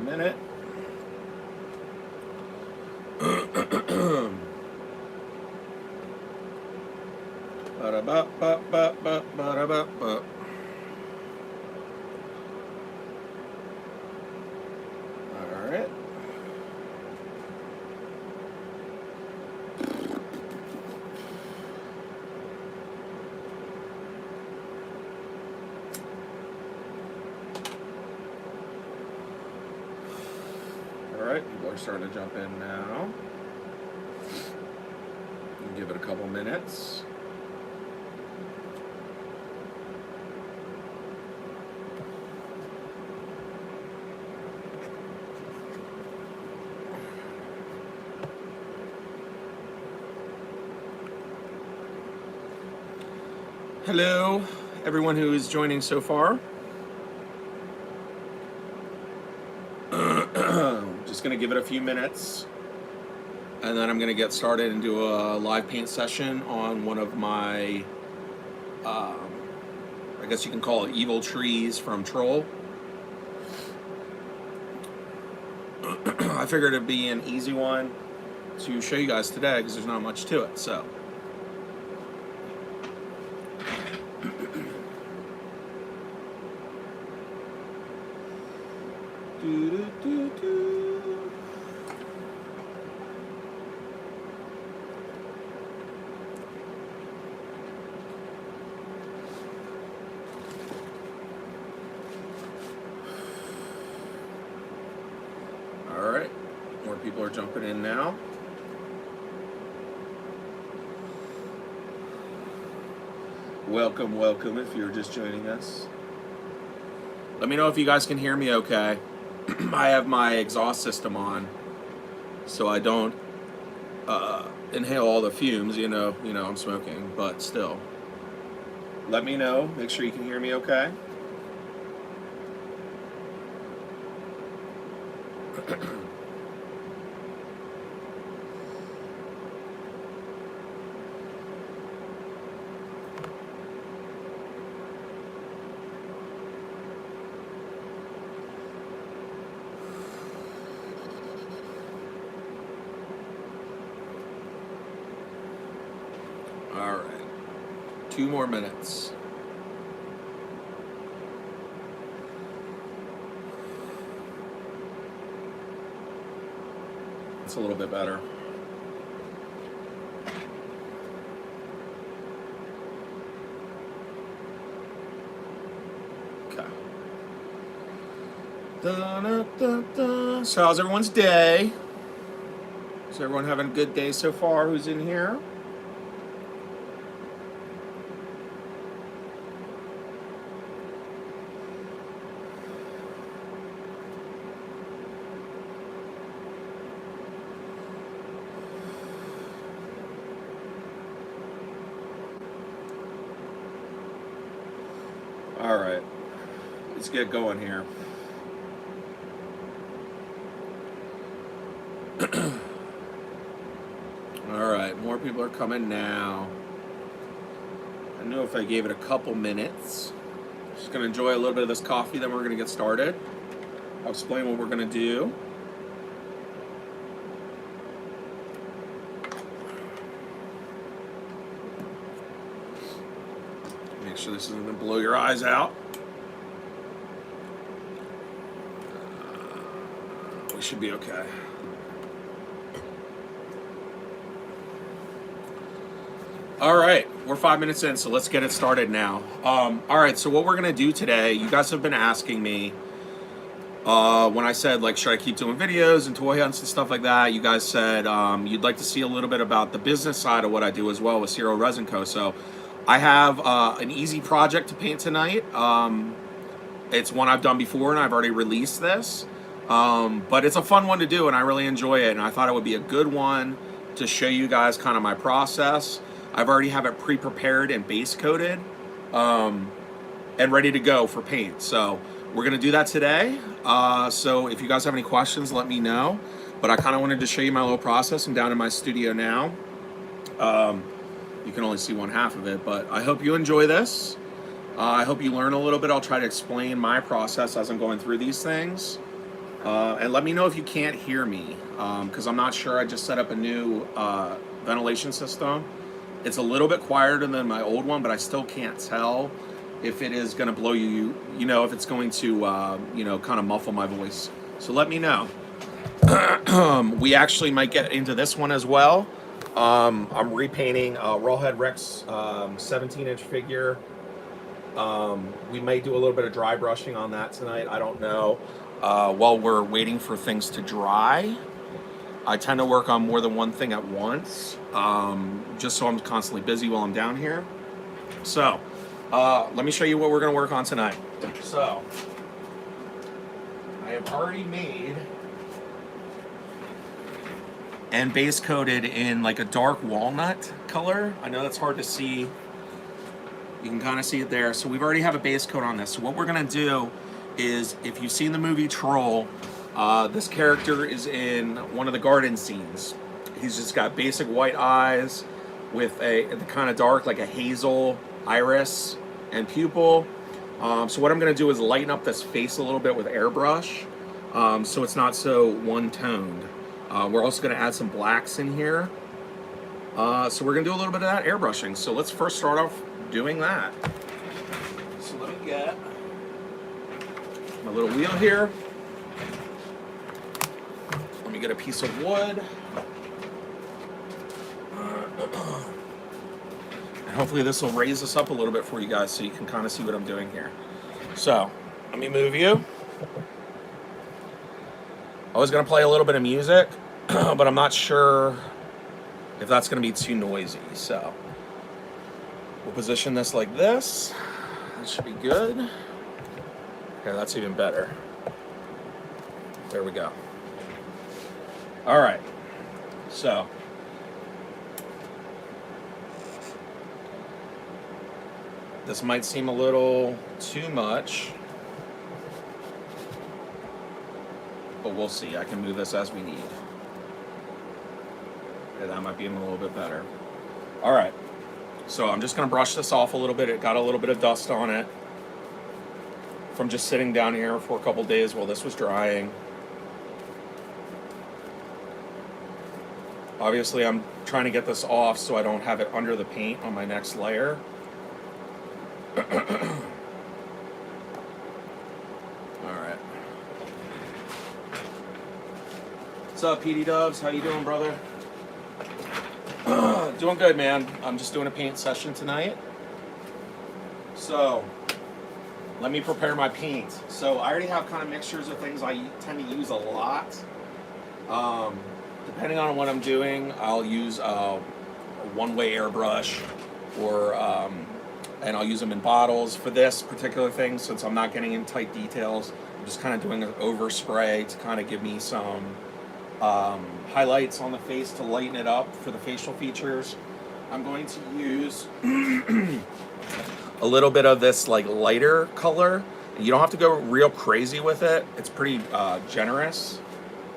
minute. Ba-da-ba-ba-ba-ba-ba-da-ba-ba. All right. All right, people are starting to jump in now. Give it a couple minutes. Hello, everyone who is joining so far. Just going to give it a few minutes, and then I'm going to get started and do a live paint session on one of my, I guess you can call it evil trees from Troll. I figured it'd be an easy one to show you guys today because there's not much to it, so. All right, more people are jumping in now. Welcome, welcome if you're just joining us. Let me know if you guys can hear me okay. I have my exhaust system on, so I don't inhale all the fumes. You know, I'm smoking, but still. Let me know. Make sure you can hear me okay. All right, 2 more minutes. It's a little bit better. Okay. Da-da-da-da. So how's everyone's day? Is everyone having a good day so far who's in here? All right, let's get going here. All right, more people are coming now. I know if I gave it a couple minutes. Just gonna enjoy a little bit of this coffee, then we're gonna get started. I'll explain what we're gonna do. Make sure this isn't gonna blow your eyes out. We should be okay. All right, we're 5 minutes in, so let's get it started now. All right, so what we're gonna do today, you guys have been asking me when I said, like, should I keep doing videos and toy hunts and stuff like that, you guys said you'd like to see a little bit about the business side of what I do as well with Zero Resin Co. So I have an easy project to paint tonight. It's one I've done before, and I've already released this. But it's a fun one to do, and I really enjoy it, and I thought it would be a good one to show you guys kind of my process. I've already have it pre-prepared and base coated and ready to go for paint. So we're going to do that today. So if you guys have any questions, let me know. But I kind of wanted to show you my little process. I'm down in my studio now. You can only see one half of it, but I hope you enjoy this. I hope you learn a little bit. I'll try to explain my process as I'm going through these things. And let me know if you can't hear me, because I'm not sure. I just set up a new ventilation system. It's a little bit quieter than my old one, but I still can't tell if it is going to blow you, if it's going to, kind of muffle my voice. So let me know. We actually might get into this one as well. I'm repainting Rawhead Rex 17-inch figure. We may do a little bit of dry brushing on that tonight. I don't know. While we're waiting for things to dry, I tend to work on more than one thing at once, just so I'm constantly busy while I'm down here. So, let me show you what we're going to work on tonight. So, I have already made and base coated in like a dark walnut color. I know that's hard to see. You can kind of see it there. So we've already have a base coat on this. So what we're gonna do is, if you've seen the movie Troll, this character is in one of the garden scenes. He's just got basic white eyes with the kind of dark, like a hazel iris and pupil. So what I'm gonna do is lighten up this face a little bit with airbrush, so it's not so one-toned. We're also going to add some blacks in here. So we're going to do a little bit of that airbrushing. So let's first start off doing that. So let me get my little wheel here. Let me get a piece of wood. And hopefully this will raise us up a little bit for you guys so you can kind of see what I'm doing here. So let me move you. I was going to play a little bit of music, but I'm not sure if that's going to be too noisy. So we'll position this like this. That should be good. Okay, that's even better. There we go. All right. So this might seem a little too much, but we'll see. I can move this as we need. Okay, that might be a little bit better. All right, so I'm just gonna brush this off a little bit. It got a little bit of dust on it from just sitting down here for a couple days while this was drying. Obviously, I'm trying to get this off so I don't have it under the paint on my next layer. What's up, PD Dubs? How you doing, brother? Doing good, man. I'm just doing a paint session tonight. So, let me prepare my paint. So, I already have kind of mixtures of things I tend to use a lot. Depending on what I'm doing, I'll use a one-way airbrush, or and I'll use them in bottles. For this particular thing, since I'm not getting in tight details, I'm just kind of doing an overspray to kind of give me some highlights on the face to lighten it up for the facial features. I'm going to use a little bit of this like lighter color. You don't have to go real crazy with it. It's pretty generous.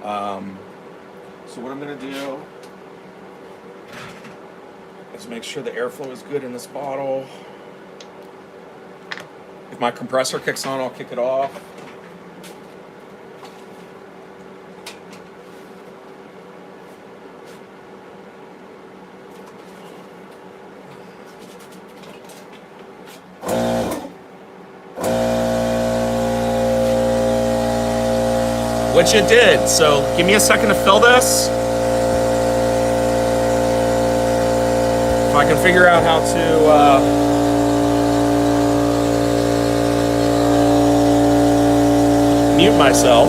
So what I'm going to do is make sure the airflow is good in this bottle. If my compressor kicks on, I'll kick it off. Which it did, so give me a second to fill this. If I can figure out how to mute myself.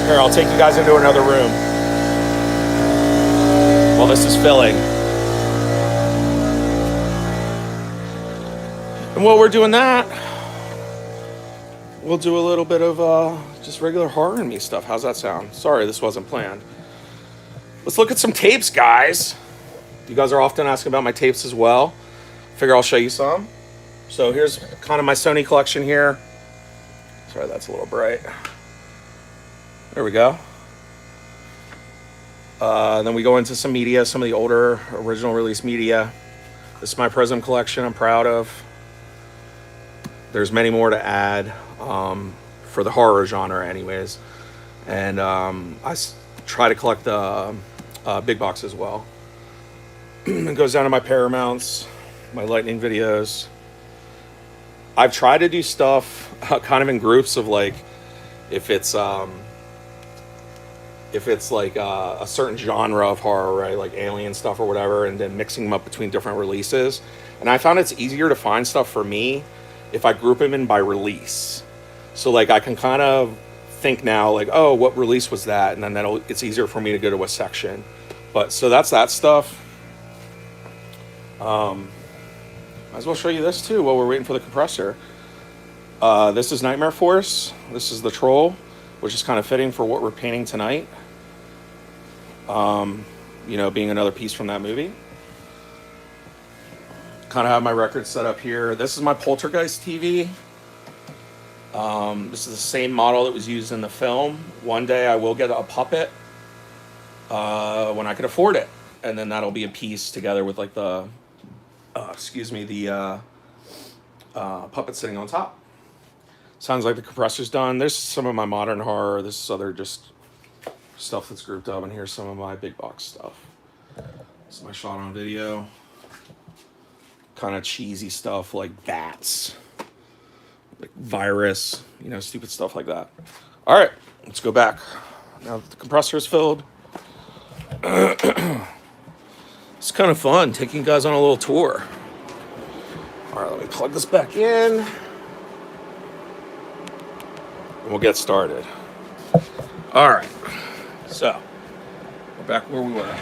Here, I'll take you guys into another room while this is filling. And while we're doing that, we'll do a little bit of just regular horror and me stuff. How's that sound? Sorry, this wasn't planned. Let's look at some tapes, guys. You guys are often asking about my tapes as well. Figure I'll show you some. So here's kind of my Sony collection here. Sorry, that's a little bright. There we go. Then we go into some media, some of the older original release media. This is my Prism collection I'm proud of. There's many more to add for the horror genre, anyways. And try to collect the big box as well. It goes down to my Paramounts, my Lightning videos. I've tried to do stuff kind of in groups of like, if it's like a certain genre of horror, right, like alien stuff or whatever, and then mixing them up between different releases. And I found it's easier to find stuff for me if I group them in by release. So like I can kind of think now like, oh, what release was that? And then it's easier for me to go to a section. But so that's that stuff. Might as well show you this too while we're waiting for the compressor. This is Nightmare Force. This is the Troll, which is kind of fitting for what we're painting tonight. You know, being another piece from that movie. Kind of have my records set up here. This is my Poltergeist TV. This is the same model that was used in the film. One day I will get a puppet when I can afford it. And then that'll be a piece together with like the, puppet sitting on top. Sounds like the compressor's done. There's some of my modern horror. This is other just stuff that's grouped up. And here's some of my big box stuff. This is my shot on video. Kind of cheesy stuff like bats, like virus, you know, stupid stuff like that. All right, let's go back. Now that the compressor is filled. It's kind of fun taking you guys on a little tour. All right, let me plug this back in. And we'll get started. All right, so we're back where we were.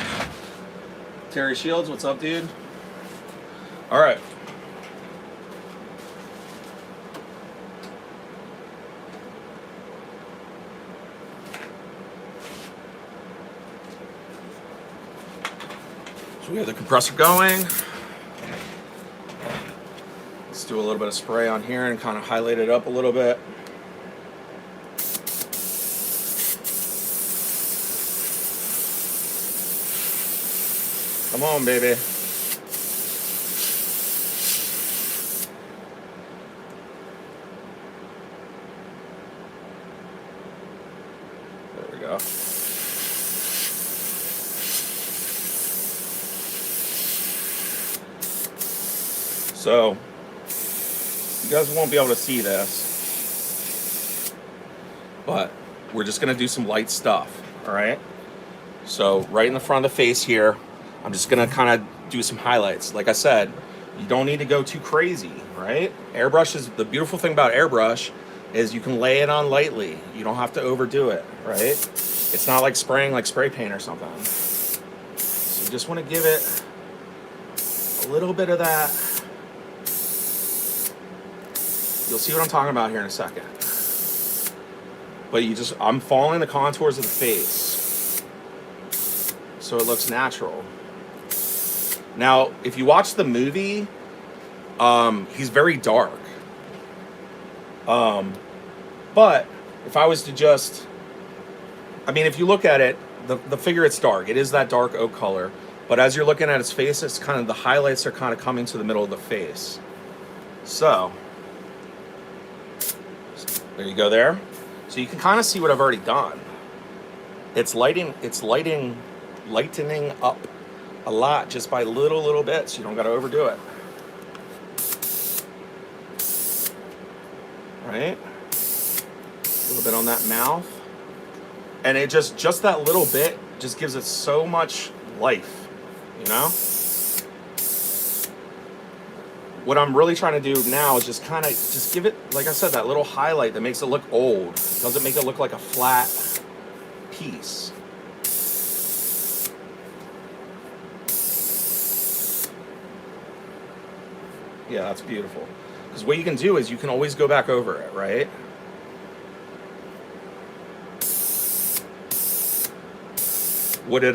Terry Shields, what's up, dude? All right. So we have the compressor going. Let's do a little bit of spray on here and kind of highlight it up a little bit. Come on, baby. There we go. So, you guys won't be able to see this, but we're just going to do some light stuff, all right? So, right in the front of the face here, I'm just going to kind of do some highlights. Like I said, you don't need to go too crazy, right? Airbrush is, the beautiful thing about airbrush is you can lay it on lightly. You don't have to overdo it, right? It's not like spraying like spray paint or something. So you just want to give it a little bit of that. You'll see what I'm talking about here in a second. But I'm following the contours of the face so it looks natural. Now, if you watch the movie, he's very dark. But if I was to just, if you look at it, the figure, it's dark. It is that dark oak color. But as you're looking at his face, it's kind of, the highlights are kind of coming to the middle of the face. So, there you go there. So you can kind of see what I've already done. It's lightening up a lot just by little bits. You don't got to overdo it. Right? A little bit on that mouth. And it just that little bit just gives it so much life, you know? What I'm really trying to do now is just kind of give it, like I said, that little highlight that makes it look old. Doesn't make it look like a flat piece. Yeah, that's beautiful. Because what you can do is you can always go back over it, right? What did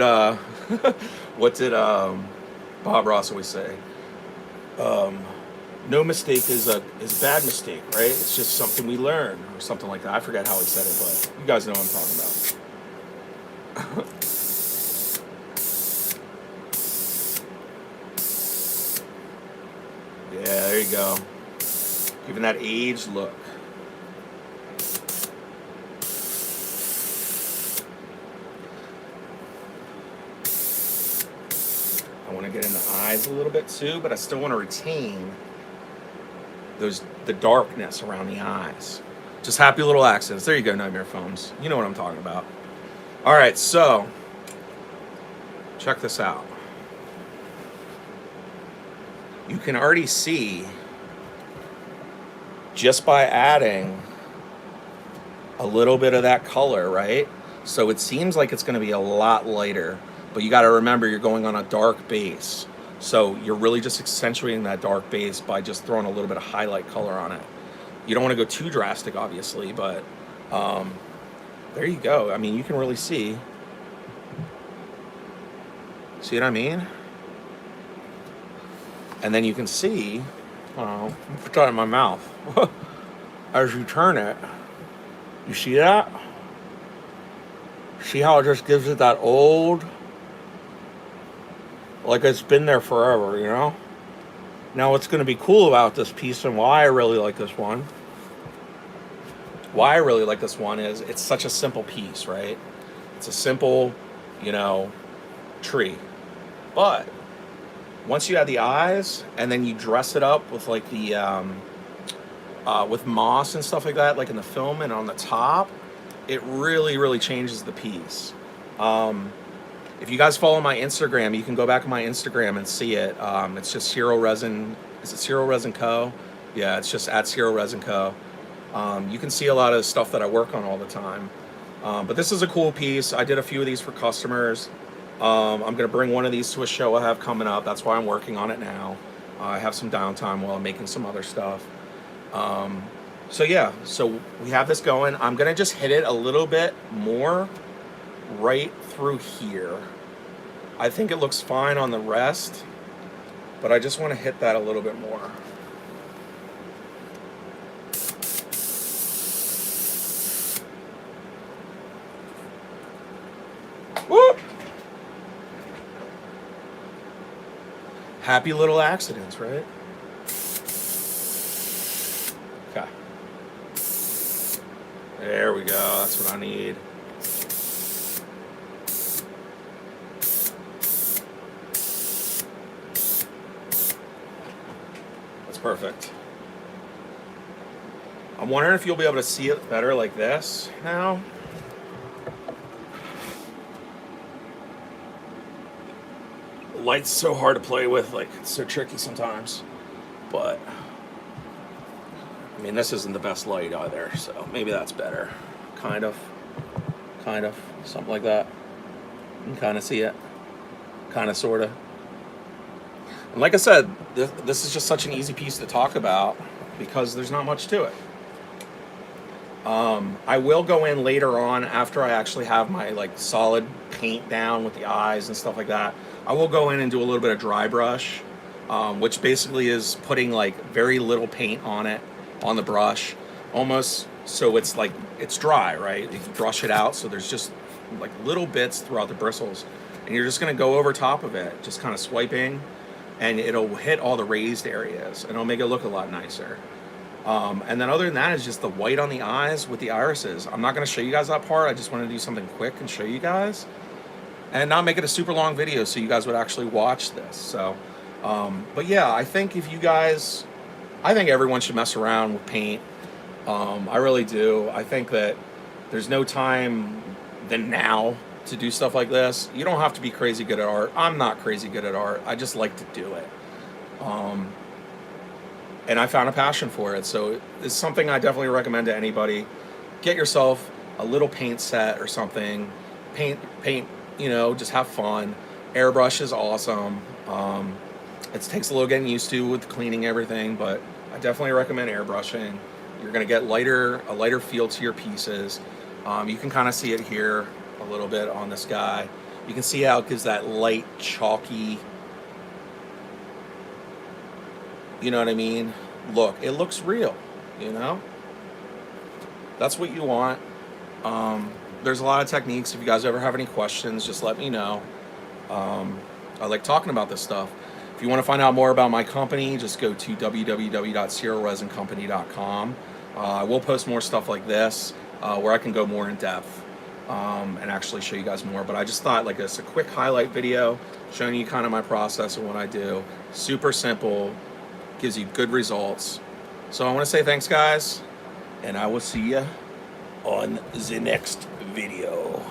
Bob Ross always say? No mistake is a bad mistake, right? It's just something we learn, or something like that. I forget how he said it, but you guys know what I'm talking about. Yeah, there you go. Giving that aged look. I want to get in the eyes a little bit too, but I still want to retain the darkness around the eyes. Just happy little accents. There you go, Nightmare Films. You know what I'm talking about. All right, so check this out. You can already see just by adding a little bit of that color, right? So it seems like it's going to be a lot lighter, but you got to remember you're going on a dark base. So you're really just accentuating that dark base by just throwing a little bit of highlight color on it. You don't want to go too drastic, obviously, but there you go. I mean, you can really see. See what I mean? And then you can see, put that in my mouth. As you turn it, you see that? See how it just gives it that old, like it's been there forever, you know? Now what's going to be cool about this piece and why I really like this one, is it's such a simple piece, right? It's a simple, tree. But once you add the eyes and then you dress it up with like the, with moss and stuff like that, like in the film and on the top, it really, really changes the piece. If you guys follow my Instagram, you can go back to my Instagram and see it. It's just Ciro Resin. Is it Ciro Resin Co? Yeah, it's just at Ciro Resin Co. You can see a lot of stuff that I work on all the time. But this is a cool piece. I did a few of these for customers. I'm going to bring one of these to a show I have coming up. That's why I'm working on it now. I have some downtime while I'm making some other stuff. So yeah, so we have this going. I'm going to just hit it a little bit more right through here. I think it looks fine on the rest, but I just want to hit that a little bit more. Whoop! Happy little accidents, right? Okay. There we go. That's what I need. That's perfect. I'm wondering if you'll be able to see it better like this now. Light's so hard to play with, like it's so tricky sometimes, but I mean this isn't the best light either, so maybe that's better. Kind of, something like that. You can kind of see it, kind of, sort of. And like I said, this is just such an easy piece to talk about because there's not much to it. I will go in later on after I actually have my like solid paint down with the eyes and stuff like that. I will go in and do a little bit of dry brush, which basically is putting like very little paint on it, on the brush, almost so it's like it's dry, right? You can brush it out so there's just like little bits throughout the bristles, and you're just gonna go over top of it, just kind of swiping, and it'll hit all the raised areas, and it'll make it look a lot nicer. And then other than that is just the white on the eyes with the irises. I'm not gonna show you guys that part. I just want to do something quick and show you guys, and not make it a super long video so you guys would actually watch this. So, but yeah, I think I think everyone should mess around with paint. I really do. I think that there's no time than now to do stuff like this. You don't have to be crazy good at art. I'm not crazy good at art. I just like to do it. And I found a passion for it. So it's something I definitely recommend to anybody. Get yourself a little paint set or something. Paint, just have fun. Airbrush is awesome. It takes a little getting used to with cleaning everything, but I definitely recommend airbrushing. You're gonna get a lighter feel to your pieces. You can kind of see it here a little bit on this guy. You can see how it gives that light, chalky, you know what I mean? Look, it looks real, That's what you want. There's a lot of techniques. If you guys ever have any questions, just let me know. I like talking about this stuff. If you want to find out more about my company, just go to www.sierraresincompany.com. I will post more stuff like this where I can go more in depth and actually show you guys more. But I just thought like it's a quick highlight video showing you kind of my process and what I do. Super simple, gives you good results. So I want to say thanks, guys, and I will see you on the next video.